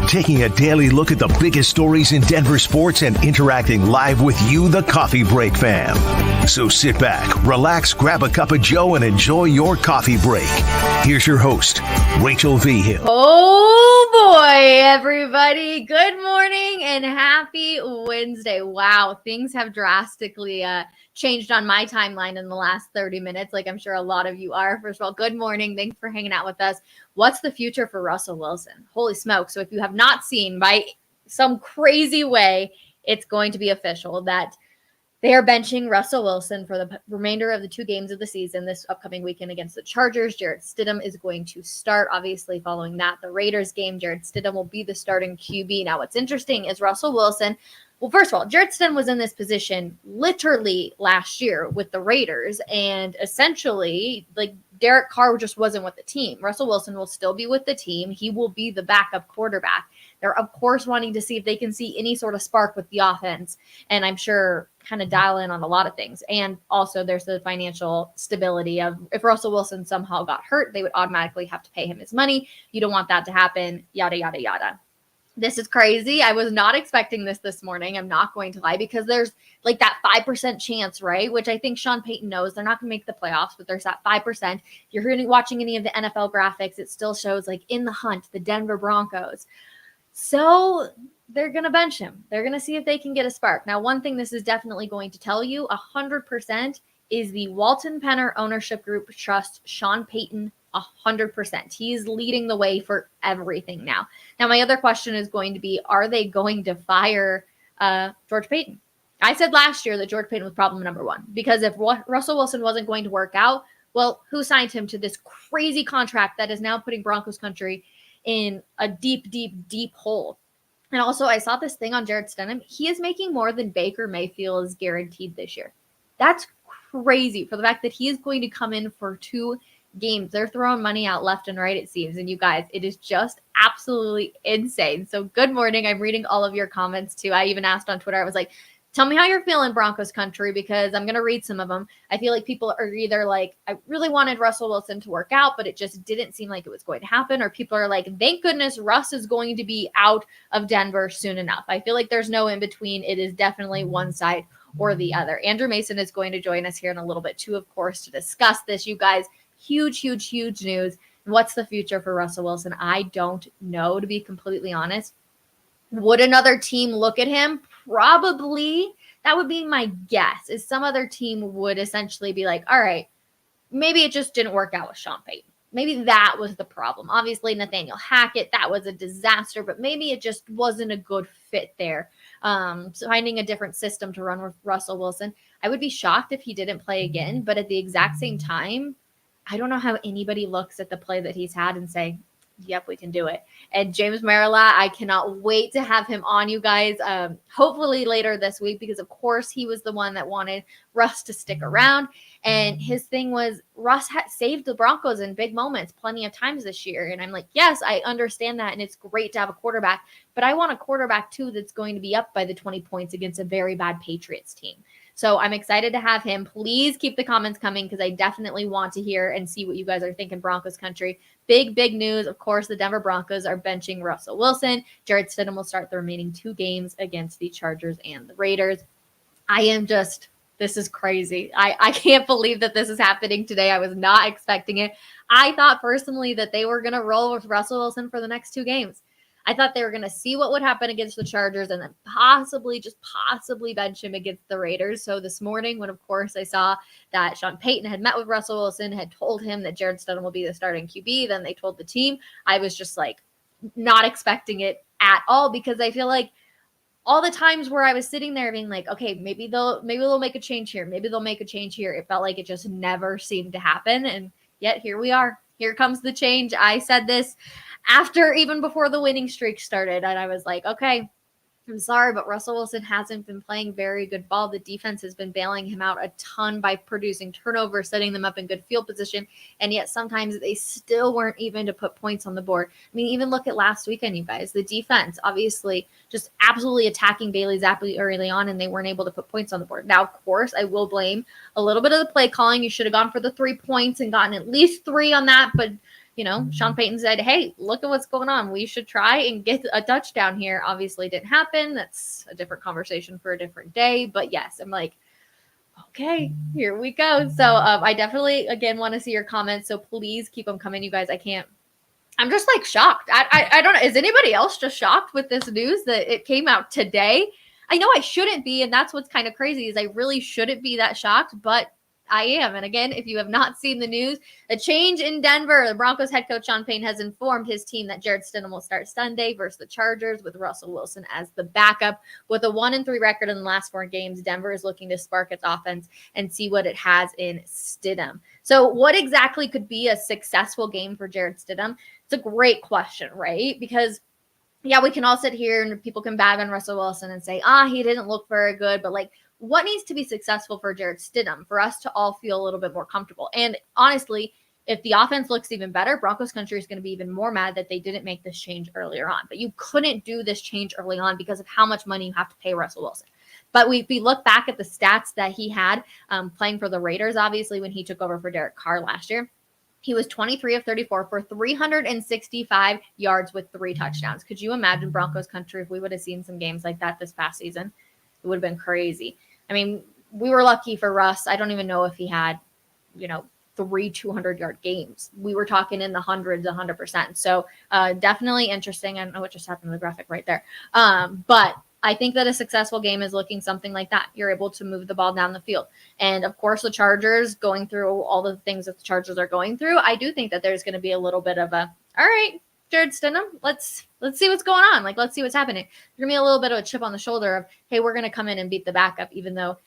Taking a daily look at the biggest stories in Denver sports and interacting live with you, the Coffee Break fam. So sit back, relax, grab a cup of joe, and enjoy your coffee break. Here's your host, Rachel Vigil. Oh boy, everybody. Good morning and happy Wednesday. Wow, things have drastically changed on my timeline in the last 30 minutes, like I'm sure a lot of you are. First of all, good morning. Thanks for hanging out with us. What's the future for Russell Wilson? Holy smoke. So if you have not seen, by some crazy way, it's going to be official that they are benching Russell Wilson for the remainder of the 2 games of the season this upcoming weekend against the Chargers. Jarrett Stidham is going to start. Obviously, following that, the Raiders game, Jarrett Stidham will be the starting QB. Now, what's interesting is Russell Wilson. Well, first of all, Jarrett Stidham was in this position literally last year with the Raiders, and essentially, like, Derek Carr just wasn't with the team. Russell Wilson will still be with the team. He will be the backup quarterback. They're, of course, wanting to see if they can see any sort of spark with the offense, and I'm sure kind of dial in on a lot of things. And also there's the financial stability of if Russell Wilson somehow got hurt, they would automatically have to pay him his money. You don't want that to happen, yada, yada, yada. This is crazy. I was not expecting this morning. I'm not going to lie, because there's like that 5% chance, right? Which I think Sean Payton knows they're not going to make the playoffs, but there's that 5%. If you're watching any of the NFL graphics, it still shows like in the hunt, the Denver Broncos. So they're going to bench him. They're going to see if they can get a spark. Now, one thing this is definitely going to tell you 100% is the Walton Penner ownership group trusts Sean Payton 100%. He's leading the way for everything now. Now, my other question is going to be, are they going to fire George Paton? I said last year that George Paton was problem number 1, because if Russell Wilson wasn't going to work out, well, who signed him to this crazy contract that is now putting Broncos country in a deep, deep, deep hole? And also, I saw this thing on Jarrett Stidham. He is making more than Baker Mayfield is guaranteed this year. That's crazy for the fact that he is going to come in for 2 games. They're throwing money out left and right, it seems. And you guys, it is just absolutely insane. So good morning. I'm reading all of your comments too. I even asked on Twitter, I was like, tell me how you're feeling, Broncos country, because I'm going to read some of them. I feel like people are either like, I really wanted Russell Wilson to work out, but it just didn't seem like it was going to happen. Or people are like, thank goodness Russ is going to be out of Denver soon enough. I feel like there's no in between. It is definitely one side or the other. Andrew Mason is going to join us here in a little bit too, of course, to discuss this. You guys, huge, huge, huge news. What's the future for Russell Wilson? I don't know, to be completely honest. Would another team look at him? Probably. That would be my guess, is some other team would essentially be like, all right, maybe it just didn't work out with Sean Payton. Maybe that was the problem. Obviously, Nathaniel Hackett, that was a disaster, but maybe it just wasn't a good fit there. So finding a different system to run with Russell Wilson. I would be shocked if he didn't play again, but at the exact same time, I don't know how anybody looks at the play that he's had and say, yep, we can do it. And James Marilla, I cannot wait to have him on, you guys, hopefully later this week, because of course he was the one that wanted Russ to stick around. And his thing was Russ had saved the Broncos in big moments plenty of times this year. And I'm like, yes, I understand that. And it's great to have a quarterback, but I want a quarterback too that's going to be up by the 20 points against a very bad Patriots team. So I'm excited to have him. Please keep the comments coming, because I definitely want to hear and see what you guys are thinking, Broncos country. Big, big news. Of course, the Denver Broncos are benching Russell Wilson. Jarrett Stidham will start the remaining 2 games against the Chargers and the Raiders. This is crazy. I can't believe that this is happening today. I was not expecting it. I thought personally that they were going to roll with Russell Wilson for the next 2 games. I thought they were going to see what would happen against the Chargers and then possibly bench him against the Raiders. So this morning, when of course I saw that Sean Payton had met with Russell Wilson, had told him that Jarrett Stidham will be the starting QB, then they told the team, I was just like not expecting it at all, because I feel like all the times where I was sitting there being like, okay, maybe they'll make a change here. Maybe they'll make a change here. It felt like it just never seemed to happen. And yet here we are. Here comes the change. I said this even before the winning streak started. And I was like, okay, I'm sorry, but Russell Wilson hasn't been playing very good ball. The defense has been bailing him out a ton by producing turnovers, setting them up in good field position, and yet sometimes they still weren't even to put points on the board. I mean, even look at last weekend, you guys. The defense, obviously, just absolutely attacking Bailey Zappi early on, and they weren't able to put points on the board. Now, of course, I will blame a little bit of the play calling. You should have gone for the 3 points and gotten at least 3 on that, but Sean Payton said, hey, look at what's going on. We should try and get a touchdown here. Obviously didn't happen. That's a different conversation for a different day. But yes, I'm like, okay, here we go. So I definitely, again, want to see your comments. So please keep them coming, you guys. I'm just like shocked. I don't know. Is anybody else just shocked with this news that it came out today? I know I shouldn't be. And that's what's kind of crazy is I really shouldn't be that shocked, but I am. And again, if you have not seen the news, a change in Denver, the Broncos head coach Sean Payton has informed his team that Jarrett Stidham will start Sunday versus the Chargers with Russell Wilson as the backup. With a 1-3 record in the last 4 games, Denver is looking to spark its offense and see what it has in Stidham. So what exactly could be a successful game for Jarrett Stidham? It's a great question, right? Because yeah, we can all sit here and people can bag on Russell Wilson and say, he didn't look very good. But like, what needs to be successful for Jarrett Stidham for us to all feel a little bit more comfortable? And honestly, if the offense looks even better, Broncos country is going to be even more mad that they didn't make this change earlier on. But you couldn't do this change early on because of how much money you have to pay Russell Wilson. But we look back at the stats that he had playing for the Raiders, obviously, when he took over for Derek Carr last year. He was 23 of 34 for 365 yards with 3 touchdowns. Could you imagine Broncos country if we would have seen some games like that this past season? It would have been crazy. I mean, we were lucky for Russ. I don't even know if he had, 3 200-yard games. We were talking in the hundreds, 100%. So definitely interesting. I don't know what just happened to the graphic right there. But I think that a successful game is looking something like that. You're able to move the ball down the field. And of course, the Chargers going through all the things that the Chargers are going through, I do think that there's going to be a little bit of all right, Jarrett Stidham, let's see what's going on. Like, let's see what's happening. There's going to be a little bit of a chip on the shoulder of, hey, we're going to come in and beat the backup, even though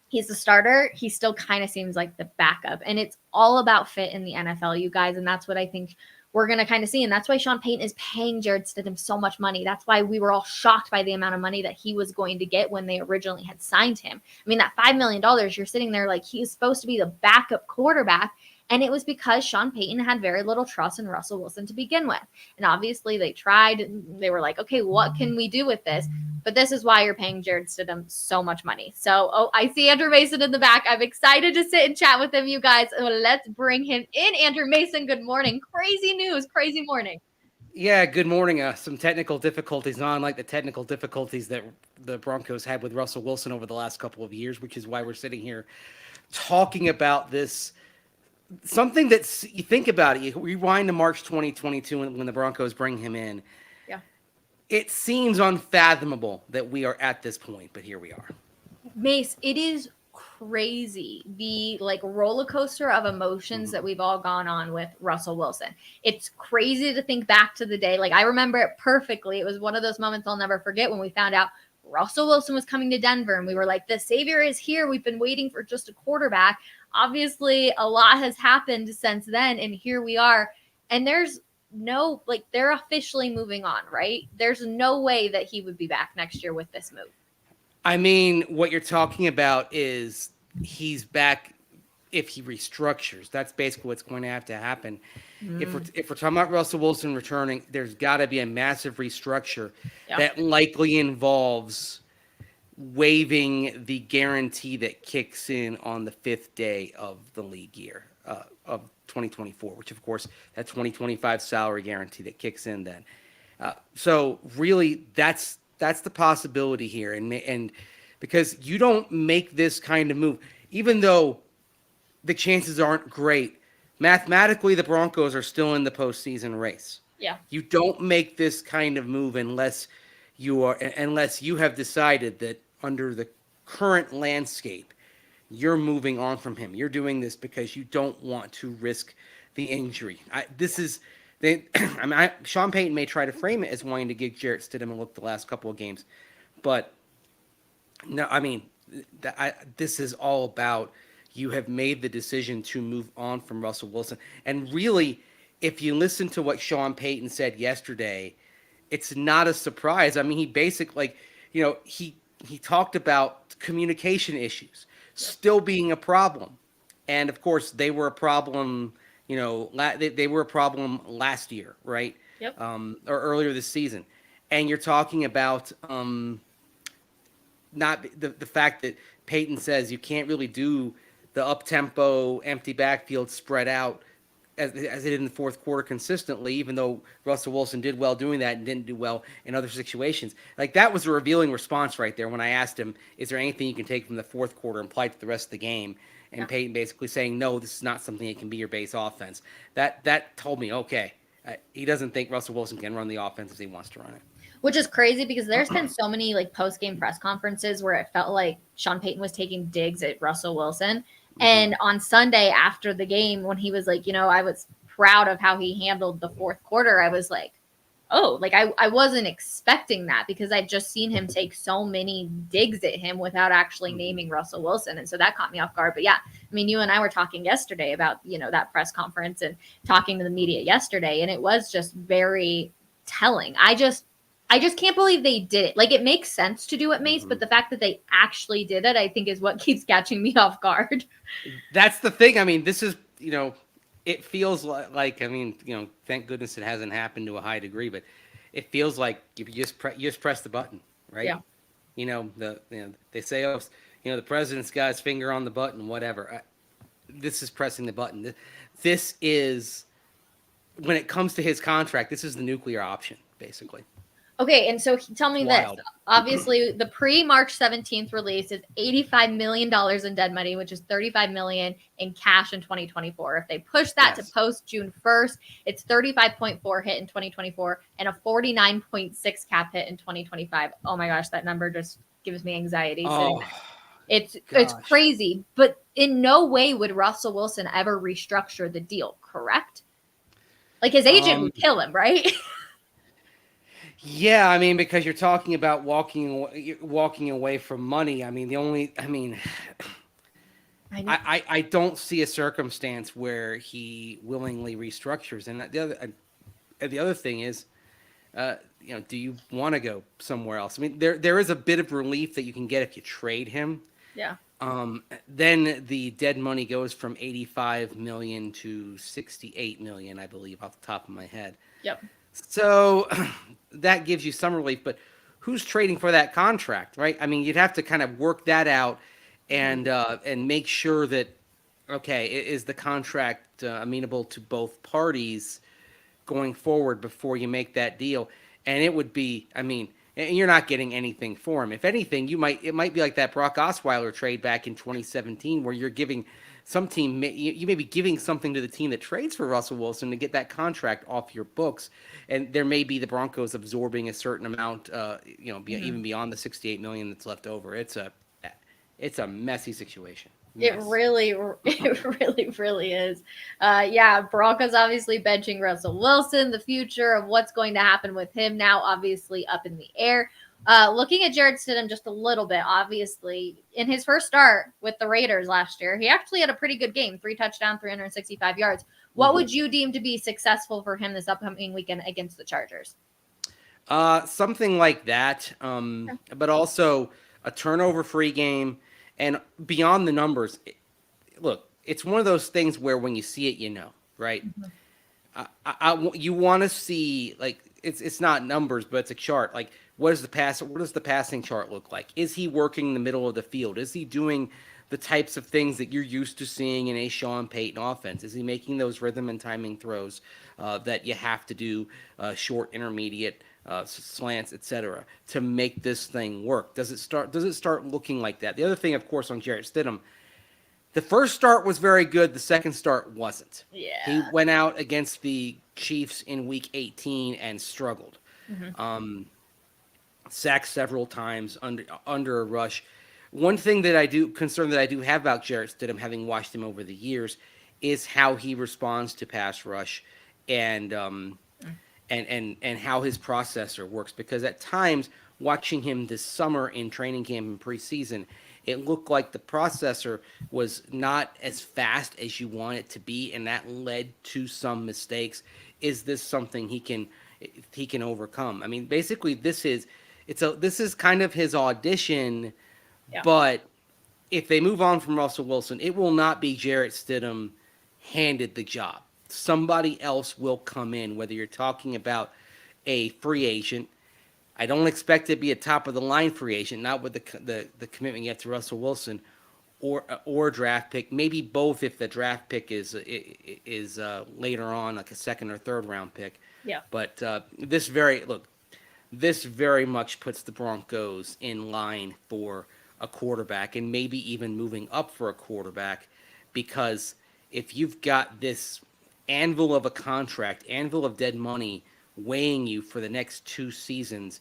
he's the starter, he still kind of seems like the backup. And it's all about fit in the NFL, you guys. And that's what I think we're going to kind of see. And that's why Sean Payton is paying Jarrett Stidham so much money. That's why we were all shocked by the amount of money that he was going to get when they originally had signed him. I mean, that $5 million, you're sitting there like he's supposed to be the backup quarterback. And it was because Sean Payton had very little trust in Russell Wilson to begin with. And obviously they tried. They were like, okay, what can we do with this? But this is why you're paying Jarrett Stidham so much money. So, I see Andrew Mason in the back. I'm excited to sit and chat with him, you guys. Let's bring him in. Andrew Mason, good morning. Crazy news, crazy morning. Yeah, good morning. Some technical difficulties, not unlike the technical difficulties that the Broncos had with Russell Wilson over the last couple of years, which is why we're sitting here talking about this. Something that's, you think about it, you rewind to March 2022 when the Broncos bring him in. Yeah. It seems unfathomable that we are at this point, but here we are. Mace, it is crazy, the roller coaster of emotions that we've all gone on with Russell Wilson. It's crazy to think back to the day. I remember it perfectly. It was one of those moments I'll never forget when we found out Russell Wilson was coming to Denver and we were like, the savior is here. We've been waiting for just a quarterback. Obviously, a lot has happened since then, and here we are. And there's no, they're officially moving on, right? There's no way that he would be back next year with this move. I mean, what you're talking about is he's back if he restructures. That's basically what's going to have to happen. If we're talking about Russell Wilson returning, there's got to be a massive restructure that likely involves waiving the guarantee that kicks in on the 5th day of the league year of 2024, which of course that 2025 salary guarantee that kicks in then. So really that's the possibility here. And because you don't make this kind of move, even though the chances aren't great, mathematically the Broncos are still in the postseason race. Yeah. You don't make this kind of move unless you have decided that under the current landscape, you're moving on from him. You're doing this because you don't want to risk the injury. Sean Payton may try to frame it as wanting to give Jarrett Stidham a look the last couple of games, but no, I mean, this is all about you have made the decision to move on from Russell Wilson. And really, if you listen to what Sean Payton said yesterday, it's not a surprise. I mean, he basically, he talked about communication issues still being a problem. And of course, they were a problem, they were a problem last year, right? Yep. Or earlier this season. And you're talking about not the fact that Payton says you can't really do the up-tempo, empty backfield spread out as it did in the fourth quarter consistently, even though Russell Wilson did well doing that and didn't do well in other situations. Like, that was a revealing response right there when I asked him, is there anything you can take from the fourth quarter and apply to the rest of the game? And Payton basically saying, no, this is not something that can be your base offense. That told me, okay, he doesn't think Russell Wilson can run the offense as he wants to run it. Which is crazy because there's been so many like post-game press conferences where it felt like Sean Payton was taking digs at Russell Wilson. And on Sunday after the game, when he was like, I was proud of how he handled the fourth quarter, I was like, oh, like I wasn't expecting that because I'd just seen him take so many digs at him without actually naming Russell Wilson. And so that caught me off guard. But yeah, I mean, you and I were talking yesterday about, that press conference and talking to the media yesterday. And it was just very telling. I just can't believe they did it. Like, it makes sense to do it, Mace, but the fact that they actually did it, I think, is what keeps catching me off guard. That's the thing. I mean, this is, it feels like, thank goodness it hasn't happened to a high degree, but it feels like you just press the button, right? Yeah. They say, the president's got his finger on the button, whatever. This is pressing the button. This is, when it comes to his contract, this is the nuclear option, basically. Okay, and so tell me this. Obviously, the pre-March 17th release is $85 million in dead money, which is $35 million in cash in 2024. If they push that to post June 1st, it's 35.4 hit in 2024 and a 49.6 cap hit in 2025. Oh my gosh, that number just gives me anxiety. It's crazy, but in no way would Russell Wilson ever restructure the deal, correct? Like, his agent would kill him, right? Yeah, I mean, because you're talking about walking away from money. I mean, I don't see a circumstance where he willingly restructures. And the other thing is, do you want to go somewhere else? I mean, there is a bit of relief that you can get if you trade him. Yeah. Then the dead money goes from 85 million to 68 million, I believe, off the top of my head. Yep. So that gives you some relief, but who's trading for that contract, right? I mean, you'd have to kind of work that out and make sure that, okay, is the contract amenable to both parties going forward before you make that deal? And it would be, I mean, and you're not getting anything for him. If anything, it might be like that Brock Osweiler trade back in 2017 where you're giving some team, you may be giving something to the team that trades for Russell Wilson to get that contract off your books. And there may be the Broncos absorbing a certain amount, even beyond the 68 million that's left over. It's a messy situation. It really is. Broncos obviously benching Russell Wilson. The future of what's going to happen with him now obviously up in the air. Looking at Jarrett Stidham just a little bit, obviously, in his first start with the Raiders last year, he actually had a pretty good game, 3 touchdowns, 365 yards. What would you deem to be successful for him this upcoming weekend against the Chargers? Something like that, but also a turnover-free game. And beyond the numbers, look, it's one of those things where when you see it, right? You want to see, like, it's not numbers, but it's a chart. Like, what does the passing chart look like? Is he working the middle of the field? Is he doing the types of things that you're used to seeing in a Sean Payton offense? Is he making those rhythm and timing throws that you have to do, short, intermediate, slants, etc., to make this thing work? Does it start looking like that? The other thing, of course, on Jarrett Stidham, the first start was very good. The second start wasn't. Yeah. He went out against the Chiefs in Week 18 and struggled. Sacked several times under a rush. One thing concern that I do have about Jarrett Stidham, having watched him over the years, is how he responds to pass rush and how his processor works. Because at times, watching him this summer in training camp and preseason, it looked like the processor was not as fast as you want it to be, and that led to some mistakes. Is this something he can overcome? I mean, basically, this is kind of his audition. Yeah. But if they move on from Russell Wilson, it will not be Jarrett Stidham handed the job. Somebody else will come in, whether you're talking about a free agent. I don't expect it to be a top-of-the-line free agent, not with the commitment yet to Russell Wilson, or draft pick, maybe both if the draft pick is later on, like a second or third round pick. Yeah. But this very much puts the Broncos in line for a quarterback and maybe even moving up for a quarterback, because if you've got this anvil of a contract, anvil of dead money weighing you for the next 2 seasons,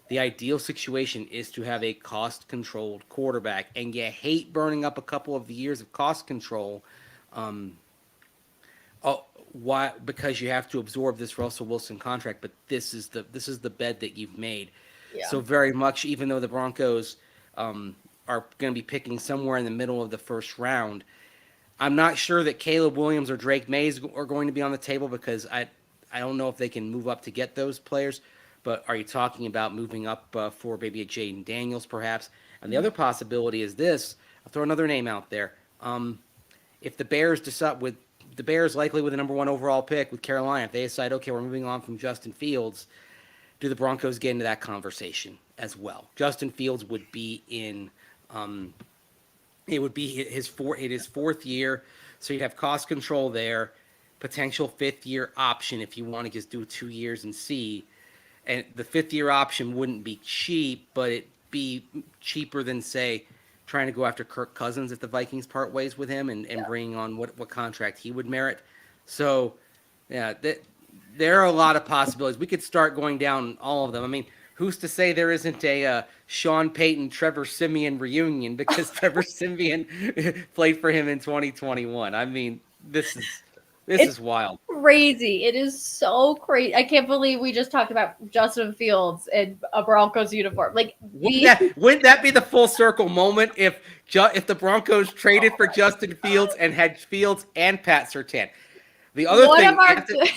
the ideal situation is to have a cost-controlled quarterback, and you hate burning up a couple of the years of cost control. Why? Because you have to absorb this Russell Wilson contract, but this is the bed that you've made. Yeah. So very much, even though the Broncos are going to be picking somewhere in the middle of the first round, I'm not sure that Caleb Williams or Drake Mays are going to be on the table, because I don't know if they can move up to get those players. But are you talking about moving up for maybe a Jaden Daniels, perhaps? And the other possibility is this. I'll throw another name out there. If the Bears decide the Bears likely with the number 1 overall pick with Carolina, if they decide, okay, we're moving on from Justin Fields, do the Broncos get into that conversation as well? Justin Fields would be in, it would be his 4th year, so you'd have cost control there, potential 5th-year option if you want to just do 2 years and see. And the 5th-year option wouldn't be cheap, but it'd be cheaper than, say, trying to go after Kirk Cousins if the Vikings part ways with him and bringing on what contract he would merit. So, yeah, there are a lot of possibilities. We could start going down all of them. I mean, who's to say there isn't a Sean Payton, Trevor Siemian reunion, because Trevor Siemian played for him in 2021. I mean, this is wild. Crazy. It is so crazy. I can't believe we just talked about Justin Fields in a Broncos uniform. Like, wouldn't that be the full circle moment if the Broncos traded for Justin Fields and had Fields and Pat Surtain? The other thing,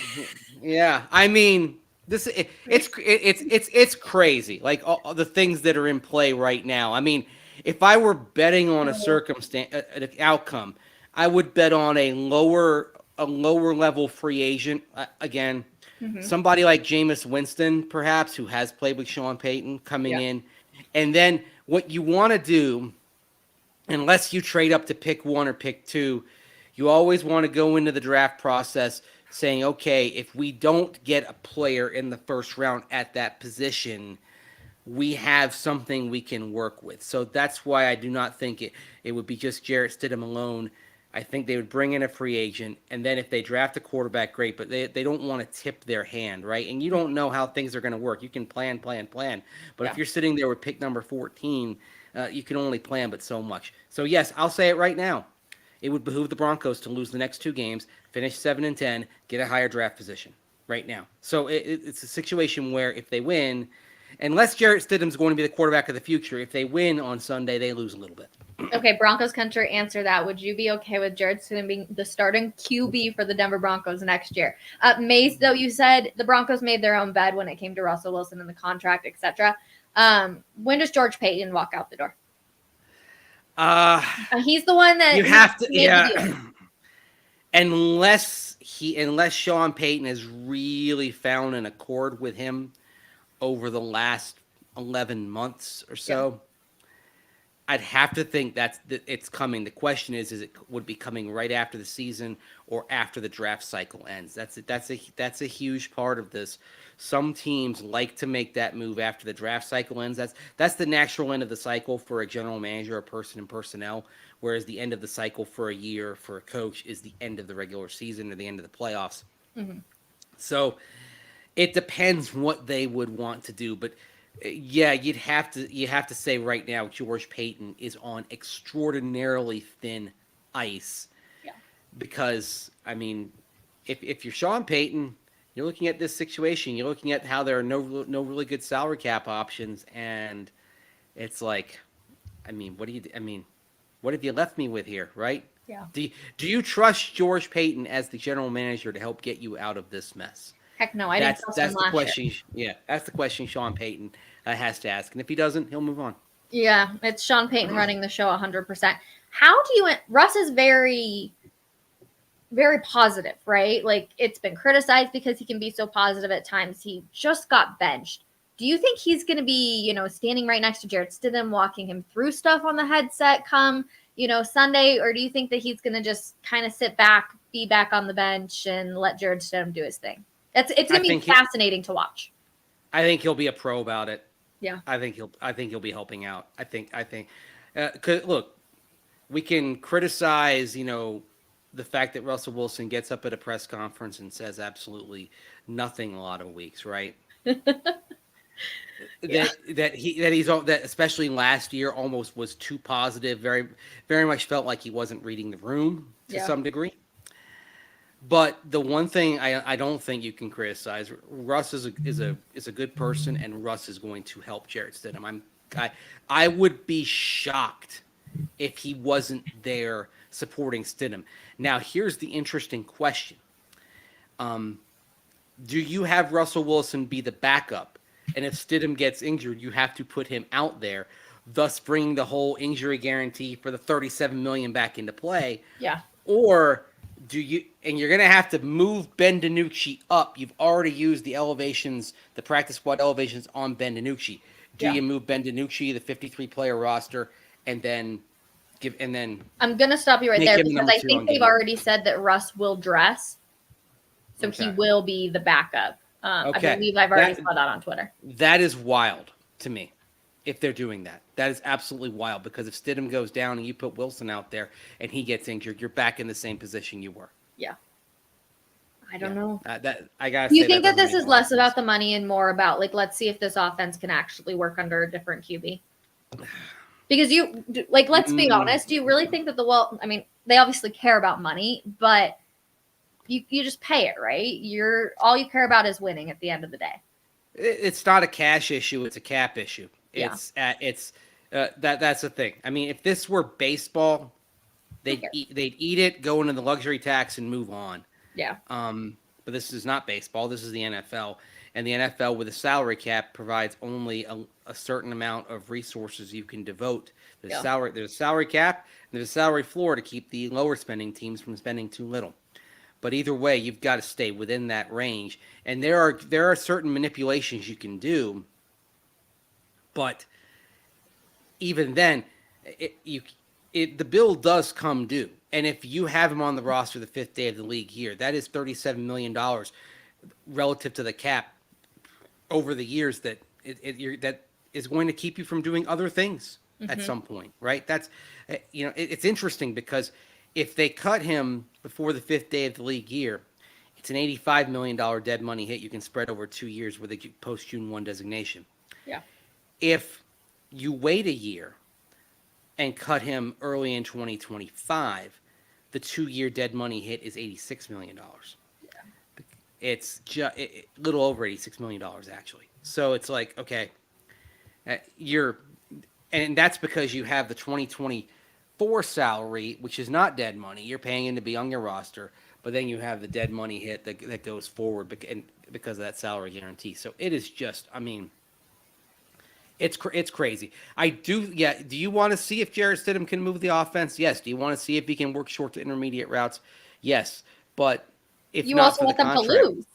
yeah, I mean, it's crazy. Like all the things that are in play right now. I mean, if I were betting on a circumstance, an outcome, I would bet on a lower level free agent, again, somebody like Jameis Winston, perhaps, who has played with Sean Payton, coming in. And then what you want to do, unless you trade up to pick 1 or pick 2, you always want to go into the draft process saying, okay, if we don't get a player in the first round at that position, we have something we can work with. So that's why I do not think it would be just Jarrett Stidham alone. I think they would bring in a free agent, and then if they draft a quarterback, great, but they don't want to tip their hand, right? And you don't know how things are going to work. You can plan. But if you're sitting there with pick number 14, you can only plan but so much. So, yes, I'll say it right now. It would behoove the Broncos to lose the next 2 games, finish 7-10, get a higher draft position right now. So it's a situation where if they win, unless Jarrett Stidham's going to be the quarterback of the future, if they win on Sunday, they lose a little bit. Okay, Broncos country, answer that. Would you be okay with Jarrett Stidham being the starting QB for the Denver Broncos next year? Mace, though, you said the Broncos made their own bed when it came to Russell Wilson and the contract, etc. When does George Payton walk out the door? He's the one that you have to, yeah. Unless Sean Payton has really found an accord with him over the last 11 months or so, I'd have to think that it's coming. The question is it would be coming right after the season or after the draft cycle ends? That's a huge part of this. Some teams like to make that move after the draft cycle ends. That's the natural end of the cycle for a general manager, a person in personnel, whereas the end of the cycle for a year for a coach is the end of the regular season or the end of the playoffs. Mm-hmm. So it depends what they would want to do, but yeah, you have to say right now George Paton is on extraordinarily thin ice. Yeah. Because I mean, if you're Sean Payton, you're looking at this situation, you're looking at how there are no really good salary cap options, and it's like, I mean, what have you left me with here, right? Yeah. Do you trust George Paton as the general manager to help get you out of this mess? Heck no, I didn't trust him last question. Yeah, that's the question Sean Payton has to ask, and if he doesn't, he'll move on. Yeah, it's Sean Payton running the show 100%. How do you? Russ is very, very positive, right? Like, it's been criticized because he can be so positive at times. He just got benched. Do you think he's going to be, standing right next to Jarrett Stidham, walking him through stuff on the headset come, Sunday, or do you think that he's going to just kind of sit back, be back on the bench, and let Jarrett Stidham do his thing? It's going to be fascinating to watch. I think he'll be a pro about it. Yeah. I think he'll be helping out. I think, 'cause look, we can criticize, the fact that Russell Wilson gets up at a press conference and says absolutely nothing a lot of weeks, right? Yeah. that especially last year almost was too positive. Very, very much felt like he wasn't reading the room to some degree. But the one thing I don't think you can criticize, Russ is a good person, and Russ is going to help Jarrett Stidham. I would be shocked if he wasn't there supporting Stidham. Now, here's the interesting question. Do you have Russell Wilson be the backup? And if Stidham gets injured, you have to put him out there, thus bringing the whole injury guarantee for the $37 million back into play. Yeah. Or and you're going to have to move Ben DiNucci up. You've already used the elevations, the practice squad elevations on Ben DiNucci. Do you move Ben DiNucci, the 53-player roster, and then I'm going to stop you right there because I think they've already said that Russ will dress. So he will be the backup. Okay. I believe I've already saw that on Twitter. That is wild to me if they're doing that. That is absolutely wild, because if Stidham goes down and you put Wilson out there and he gets injured, you're back in the same position you were. Yeah. I don't know. Do you think that this is less about the money and more about, let's see if this offense can actually work under a different QB? Because let's be honest, do you really think that they obviously care about money, but you just pay it, right? All you care about is winning at the end of the day. It's not a cash issue; it's a cap issue. That's the thing. I mean, if this were baseball, they'd eat it, go into the luxury tax, and move on. Yeah. But this is not baseball. This is the NFL, and the NFL with a salary cap provides only a certain amount of resources you can devote. There's a salary cap, and there's a salary floor to keep the lower spending teams from spending too little. But either way, you've got to stay within that range. And there are certain manipulations you can do. But even then, the bill does come due. And if you have him on the roster the 5th day of the league year, that is $37 million relative to the cap over the years that that is going to keep you from doing other things at some point, right? That's it's interesting because if they cut him before the 5th day of the league year, it's an $85 million dead money hit you can spread over 2 years with a post-June 1 designation. Yeah. If you wait a year and cut him early in 2025, the 2-year dead money hit is $86 million. Yeah. It's just a little over $86 million, actually. So it's like, okay, and that's because you have the 2024 salary, which is not dead money. You're paying him to be on your roster, but then you have the dead money hit that goes forward because of that salary guarantee. So it is just, it's crazy. Do you want to see if Jarrett Stidham can move the offense? Yes. Do you want to see if he can work short to intermediate routes? Yes. But if you not also for want the them contract, to lose.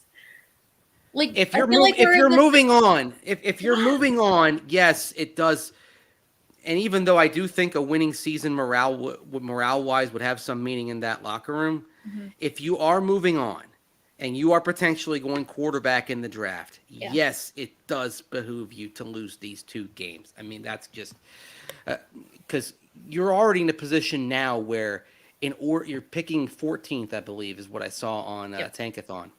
If you're moving on, yes, it does. And even though I do think a winning season morale-wise would have some meaning in that locker room, if you are moving on and you are potentially going quarterback in the draft, yes, it does behoove you to lose these 2 games. I mean, that's just because you're already in a position now where you're picking 14th, I believe, is what I saw on Tankathon.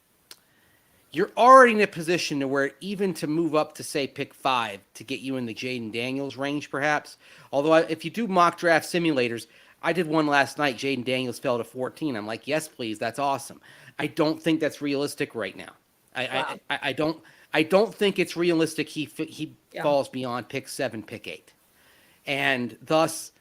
You're already in a position to where even to move up to, say, pick 5 to get you in the Jaden Daniels range, perhaps. Although if you do mock draft simulators, I did one last night. Jaden Daniels fell to 14. I'm like, yes, please. That's awesome. I don't think that's realistic right now. I don't think it's realistic. He falls beyond pick 7, pick 8. And thus,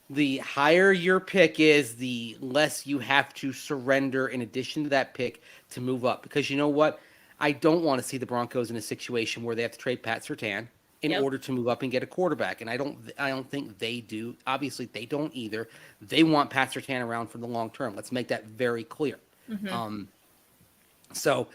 the higher your pick is, the less you have to surrender in addition to that pick to move up. Because you know what? I don't want to see the Broncos in a situation where they have to trade Pat Surtain in order to move up and get a quarterback. And I don't think they do. Obviously, they don't either. They want Pat Surtain around for the long term. Let's make that very clear. So,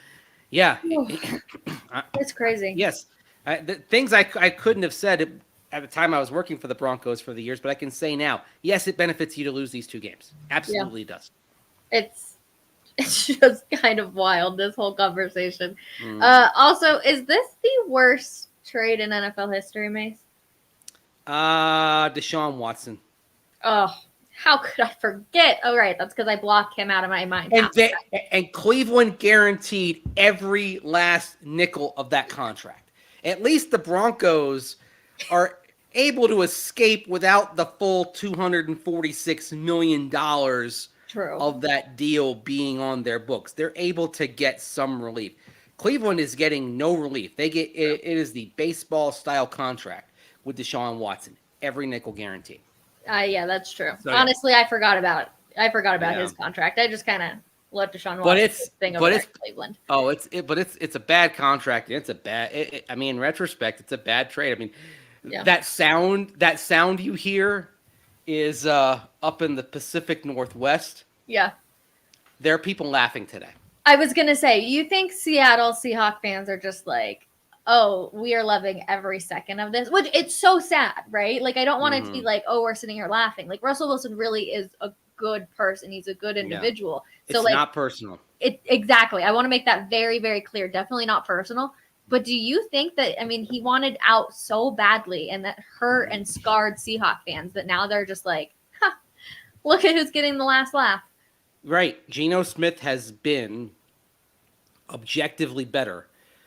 yeah. It's crazy. Yes. The things I couldn't have said at the time I was working for the Broncos for the years, but I can say now, yes, it benefits you to lose these 2 games. Absolutely does. It's just kind of wild, this whole conversation. Also, is this the worst trade in NFL history, Mace? Deshaun Watson. Oh, how could I forget? Oh, right. That's because I blocked him out of my mind. And Cleveland guaranteed every last nickel of that contract. At least the Broncos are able to escape without the full $246 million of that deal being on their books. They're able to get some relief. Cleveland is getting no relief. They get it is the baseball style contract with Deshaun Watson, every nickel guaranteed. Yeah, that's true. So, honestly, I forgot about his contract. I just kind of let Deshaun Watson thing over there in Cleveland. Oh, it's a bad contract. It's a bad. I mean, in retrospect, it's a bad trade. I mean, that sound you hear is up in the Pacific Northwest. Yeah, there are people laughing today. I was gonna say, you think Seattle Seahawks fans are just like, oh, we are loving every second of this, which it's so sad, right? Like, I don't want it to be like, oh, we're sitting here laughing. Like, Russell Wilson really is a good person. He's a good individual. Yeah. So, it's not personal. Exactly. I want to make that very, very clear. Definitely not personal. But do you think that, I mean, he wanted out so badly and that hurt and scarred Seahawks fans that now they're just like, huh, look at who's getting the last laugh. Right. Geno Smith has been objectively better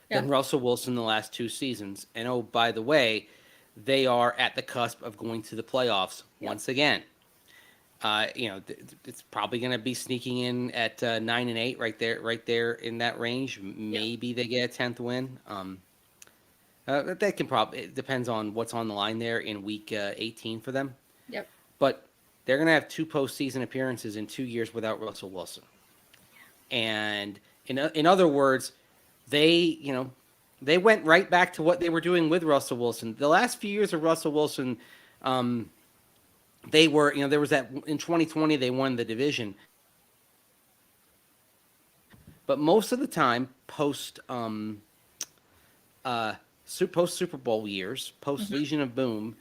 than Russell Wilson the last 2 seasons. And oh, by the way, they are at the cusp of going to the playoffs once again. It's probably going to be sneaking in at 9-8, right there in that range. Maybe they get a 10th win. That can probably, it depends on what's on the line there in week 18 for them. Yep. But they're going to have 2 postseason appearances in 2 years without Russell Wilson. And in other words, they went right back to what they were doing with Russell Wilson. The last few years of Russell Wilson, they were, there was that in 2020 they won the division, but most of the time post Super Bowl years, post Legion of Boom,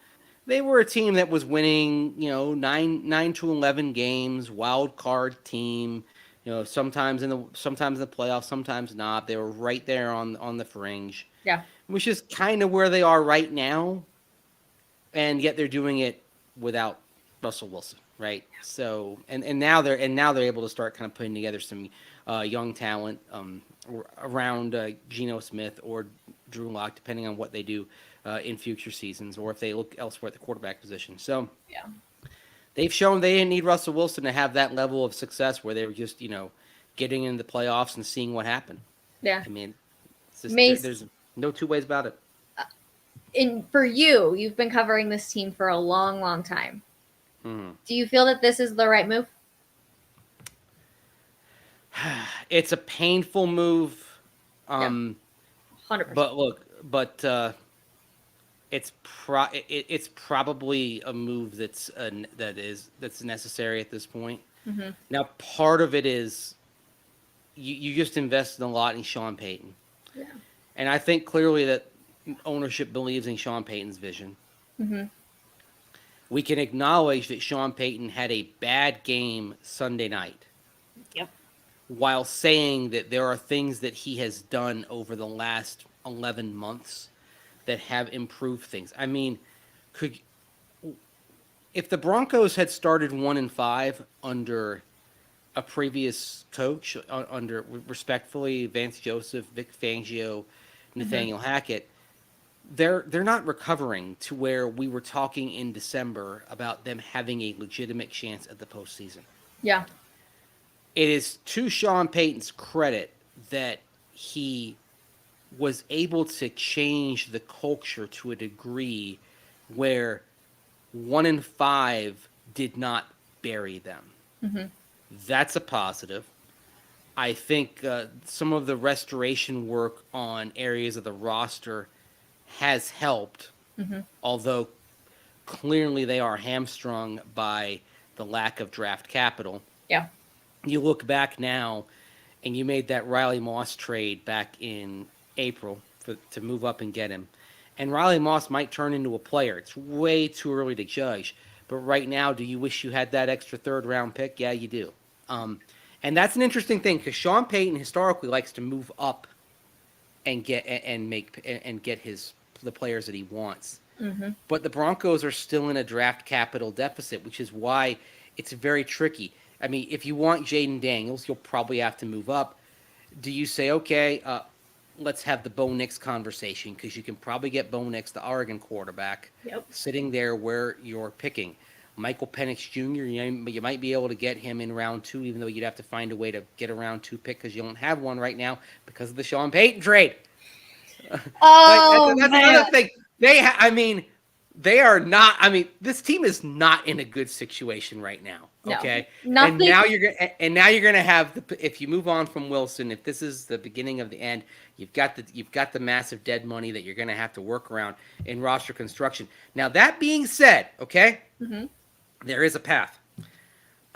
they were a team that was winning, 9 to 11 games, wild card team. Sometimes in the playoffs, sometimes not. They were right there on the fringe. Yeah. Which is kind of where they are right now. And yet they're doing it without Russell Wilson, right? So and now they're able to start kind of putting together some young talent around Geno Smith or Drew Lock, depending on what they do in future seasons, or if they look elsewhere at the quarterback position. So they've shown they didn't need Russell Wilson to have that level of success where they were just, getting into the playoffs and seeing what happened. Yeah. I mean, it's just, there's no 2 ways about it. For you've been covering this team for a long, long time. Mm-hmm. Do you feel that this is the right move? It's a painful move. 100%. But look, it's probably a move that's necessary at this point. Mm-hmm. Now, part of it is you just invested a lot in Sean Payton. Yeah. And I think clearly that ownership believes in Sean Payton's vision. Mm-hmm. We can acknowledge that Sean Payton had a bad game Sunday night. Yep. While saying that there are things that he has done over the last 11 months that have improved things. I mean, if the Broncos had started 1-5 under a previous coach, under respectfully Vance Joseph, Vic Fangio, Nathaniel Hackett, they're not recovering to where we were talking in December about them having a legitimate chance at the postseason. Yeah. It is to Sean Payton's credit that he was able to change the culture to a degree where 1-5 did not bury them. Mm-hmm. That's a positive. I think some of the restoration work on areas of the roster has helped, although clearly they are hamstrung by the lack of draft capital. Yeah. You look back now, and you made that Riley Moss trade back in April to move up and get him. And Riley Moss might turn into a player. It's way too early to judge. But right now, do you wish you had that extra third-round pick? Yeah, you do. And that's an interesting thing because Sean Payton historically likes to move up and get the players that he wants. Mm-hmm. But the Broncos are still in a draft capital deficit, which is why it's very tricky. I mean, if you want Jaden Daniels, you'll probably have to move up. Do you say, okay, let's have the Bo Nix conversation because you can probably get Bo Nix, the Oregon quarterback, sitting there where you're picking. Michael Penix Jr., you might be able to get him in round 2, even though you'd have to find a way to get a round 2 pick because you don't have one right now because of the Sean Payton trade. Oh, that's another thing. They are not. I mean, this team is not in a good situation right now. Okay, no, and now you're gonna have if you move on from Wilson, if this is the beginning of the end, you've got the massive dead money that you're gonna have to work around in roster construction. Now that being said, okay, there is a path.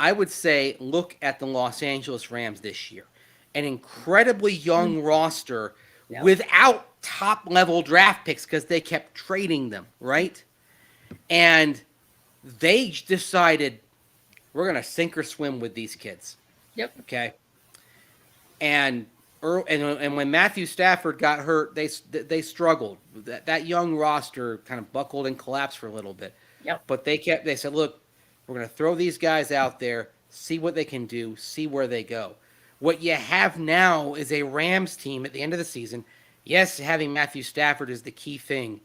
I would say look at the Los Angeles Rams this year, an incredibly young roster without top-level draft picks because they kept trading them, right? And they decided we're going to sink or swim with these kids. Yep. Okay. And when Matthew Stafford got hurt, they struggled. That young roster kind of buckled and collapsed for a little bit. Yep. But they said, look, we're going to throw these guys out there, see what they can do, see where they go. What you have now is a Rams team at the end of the season. Yes, having Matthew Stafford is the key thing,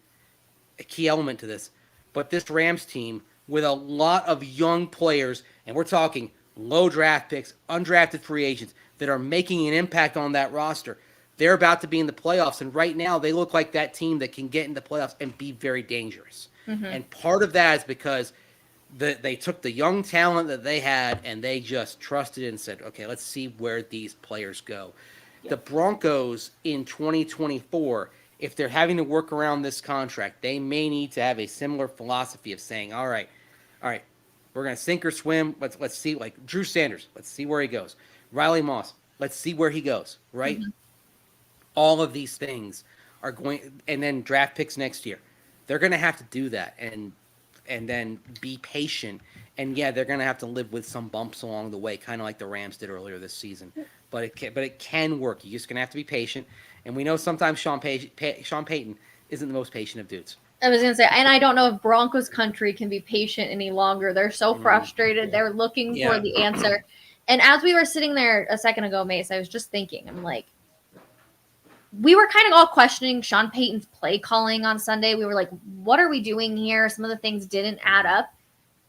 a key element to this. But this Rams team with a lot of young players, and we're talking low draft picks, undrafted free agents that are making an impact on that roster. They're about to be in the playoffs, and right now they look like that team that can get in the playoffs and be very dangerous. And part of that is because they took the young talent that they had and they just trusted and said, okay, let's see where these players go. The Broncos in 2024, if they're having to work around this contract, they may need to have a similar philosophy of saying, all right, we're going to sink or swim. Let's see, like Drew Sanders, let's see where he goes. Riley Moss, let's see where he goes, right? All of these things are going, and then draft picks next year. They're going to have to do that and then be patient. And yeah, they're going to have to live with some bumps along the way, kind of like the Rams did earlier this season. But it can work. You're just going to have to be patient. And we know sometimes Sean Payton isn't the most patient of dudes. I was going to say, and I don't know if Broncos country can be patient any longer. They're so frustrated. They're looking for the answer. And as we were sitting there a second ago, Mace, I was just thinking, I'm like, we were kind of all questioning Sean Payton's play calling on Sunday. We were like, what are we doing here? Some of the things didn't add up.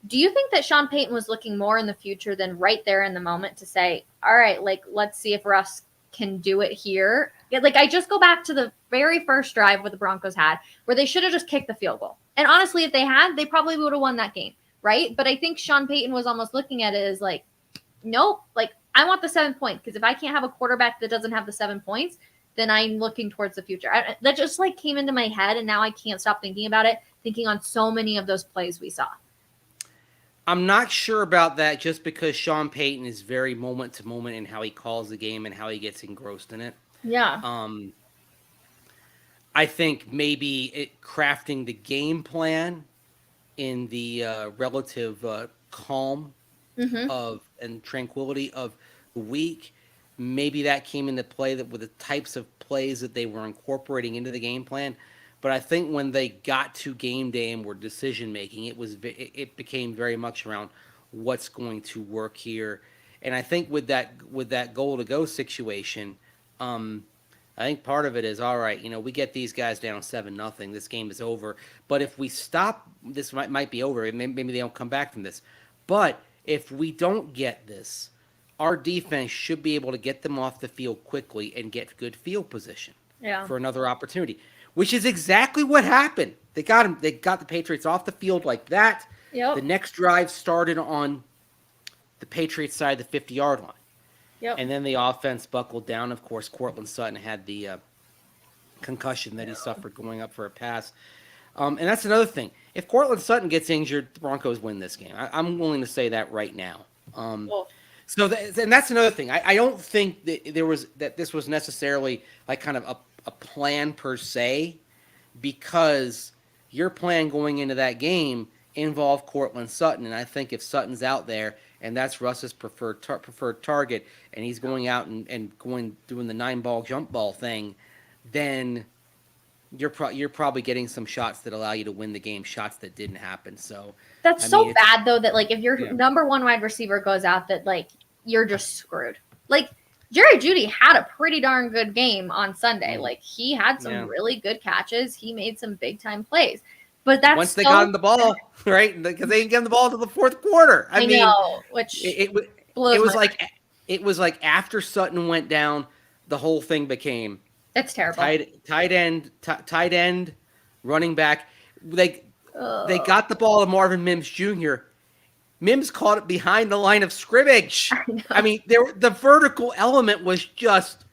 Do you think that Sean Payton was looking more in the future than right there in the moment to say, all right, like, let's see if Russ can do it here? Like, I just go back to the very first drive what the Broncos had where they should have just kicked the field goal. And honestly, if they had, they probably would have won that game, right? But I think Sean Payton was almost looking at it as like, nope, like, I want the 7 points because if I can't have a quarterback that doesn't have the 7 points, then I'm looking towards the future. That just like came into my head, and now I can't stop thinking about it, thinking on so many of those plays we saw. I'm not sure about that just because Sean Payton is very moment to moment in how he calls the game and how he gets engrossed in it. Yeah. I think maybe crafting the game plan in the relative calm and tranquility of the week, maybe that came into play with the types of plays that they were incorporating into the game plan. But I think when they got to game day and were decision making, it became very much around what's going to work here. And I think with that goal to go situation, I think part of it is, all right, we get these guys down 7-0. This game is over. But if we stop, this might be over. Maybe they don't come back from this. But if we don't get this, our defense should be able to get them off the field quickly and get good field position for another opportunity, which is exactly what happened. They got him. They got the Patriots off the field like that. Yep. The next drive started on the Patriots side of the 50-yard line. Yep. And then the offense buckled down. Of course, Courtland Sutton had the concussion that he suffered going up for a pass. And that's another thing. If Courtland Sutton gets injured, the Broncos win this game. I'm willing to say that right now. And that's another thing. I don't think that this was necessarily like kind of a plan per se, because your plan going into that game involved Courtland Sutton. And I think if Sutton's out there and that's Russ's preferred target, and he's going out and doing the 9-ball jump ball thing, then you're probably getting some shots that allow you to win the game, shots that didn't happen. So that's so bad though, that like if your number one wide receiver goes out, that like you're just screwed. Like Jerry Jeudy had a pretty darn good game on Sunday. Like he had some really good catches. He made some big time plays. But that's once they got him the ball, right? Because they didn't get him the ball until the fourth quarter. I mean, know, which it was like after Sutton went down, the whole thing became that's terrible. Tight end, running back. They got the ball to Marvin Mims Jr. Mims caught it behind the line of scrimmage. I mean, the vertical element was just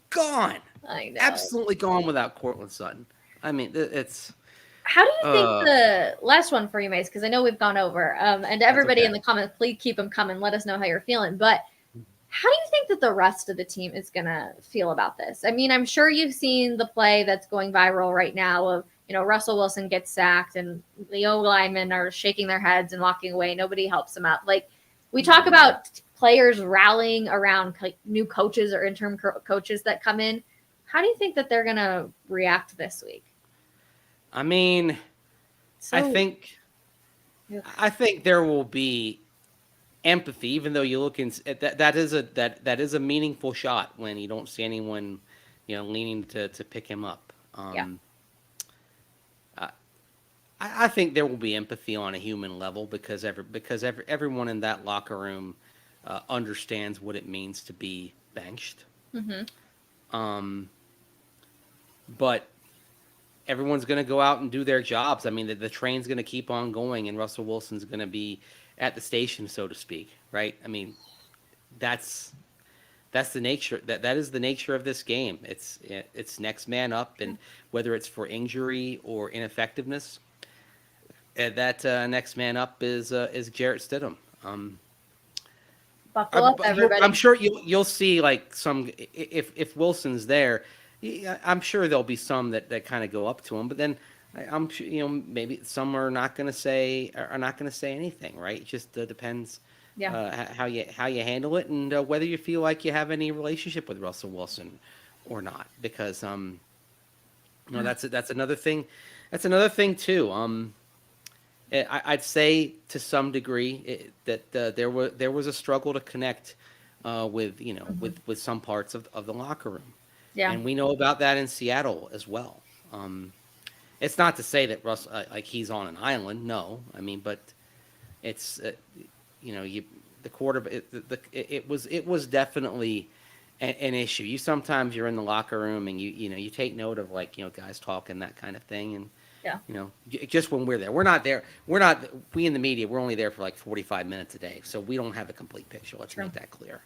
gone. I know. Absolutely gone without Courtland Sutton. I mean, it's. How do you think the last one for you, Mace? Because I know we've gone over. And everybody in the comments, please keep them coming. Let us know how you're feeling. But how do you think that the rest of the team is going to feel about this? I mean, I'm sure you've seen the play that's going viral right now of, Russell Wilson gets sacked and the O-linemen are shaking their heads and walking away. Nobody helps them out. Like, we talk about players rallying around new coaches or interim coaches that come in. How do you think that they're going to react this week? I mean, I think there will be empathy, even though you look at that is a meaningful shot when you don't see anyone, leaning to pick him up. I think there will be empathy on a human level because everyone in that locker room understands what it means to be benched. Mm-hmm. But everyone's going to go out and do their jobs. I mean, the train's going to keep on going, and Russell Wilson's going to be at the station, so to speak, right? I mean, that's the nature. That is the nature of this game. It's next man up, and whether it's for injury or ineffectiveness, that next man up is Jarrett Stidham. Buckle up, everybody. I'm sure you'll see like some if Wilson's there. I'm sure there'll be some that kind of go up to him, but then I'm sure maybe some are not going to say anything, right? It just depends how you handle it and whether you feel like you have any relationship with Russell Wilson or not, because that's another thing. That's another thing too. I'd say to some degree that there was a struggle to connect with some parts of the locker room. Yeah. And we know about that in Seattle as well. It's not to say that Russ like he's on an island. No, I mean, but it's the quarterback. It was definitely an issue. Sometimes you're in the locker room and you take note of guys talking, that kind of thing, and just when we're there, we in the media, we're only there for like 45 minutes a day, so we don't have a complete picture. Let's make that clear.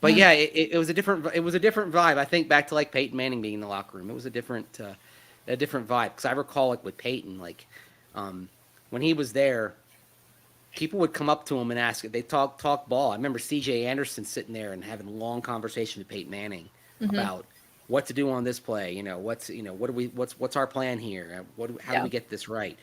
But yeah, it was a different vibe. I think back to like Peyton Manning being in the locker room. It was a different vibe, because I recall with Peyton, when he was there, people would come up to him and ask. They talk ball. I remember C.J. Anderson sitting there and having a long conversation with Peyton Manning about what to do on this play. What's our plan here? How do we get this right?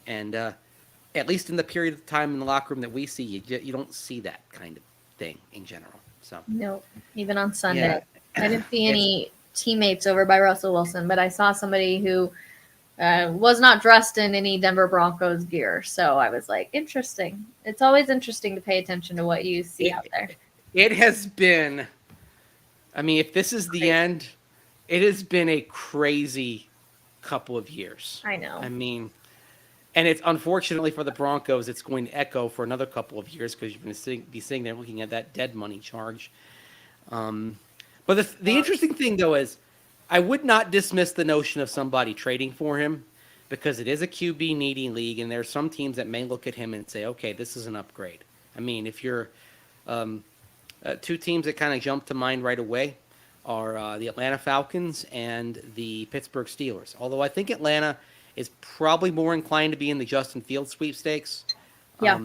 And at least in the period of time in the locker room that we see, you don't see that kind of thing in general. So no, even on Sunday, I didn't see any teammates over by Russell Wilson, but I saw somebody who was not dressed in any Denver Broncos gear. So I was like, interesting. It's always interesting to pay attention to what you see out there. It has been, I mean, if this is the end, it has been a crazy couple of years. I know. I mean, and it's unfortunately for the Broncos, it's going to echo for another couple of years, because you're going to be sitting there looking at that dead money charge. But the interesting thing, though, is I would not dismiss the notion of somebody trading for him, because it is a QB needy league, and there are some teams that may look at him and say, okay, this is an upgrade. I mean, if you're two teams that kind of jump to mind right away are the Atlanta Falcons and the Pittsburgh Steelers. Although I think Atlanta is probably more inclined to be in the Justin Fields sweepstakes. Yeah.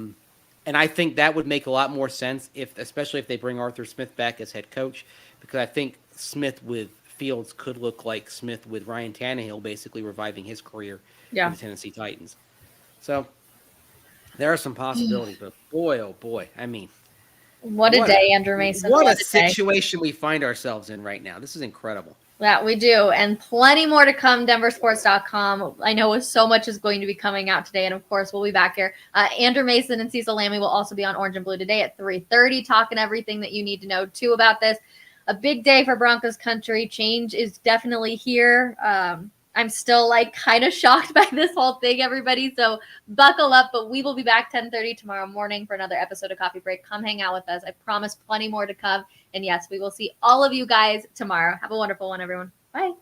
And I think that would make a lot more sense, especially if they bring Arthur Smith back as head coach, because I think Smith with Fields could look like Smith with Ryan Tannehill basically reviving his career Yeah. with the Tennessee Titans. So there are some possibilities, but boy, oh boy, I mean, What a day, Andrew Mason. What a day. situation we find ourselves in right now. This is incredible. Yeah, we do. And plenty more to come, denversports.com. I know so much is going to be coming out today. And of course, we'll be back here. Andrew Mason and Cecil Lammy will also be on Orange and Blue today at 3:30, talking everything that you need to know too about this. A big day for Broncos country. Change is definitely here. I'm still like kind of shocked by this whole thing, everybody. So buckle up, but we will be back 10:30 tomorrow morning for another episode of Coffee Break. Come hang out with us. I promise plenty more to come. And yes, we will see all of you guys tomorrow. Have a wonderful one, everyone. Bye.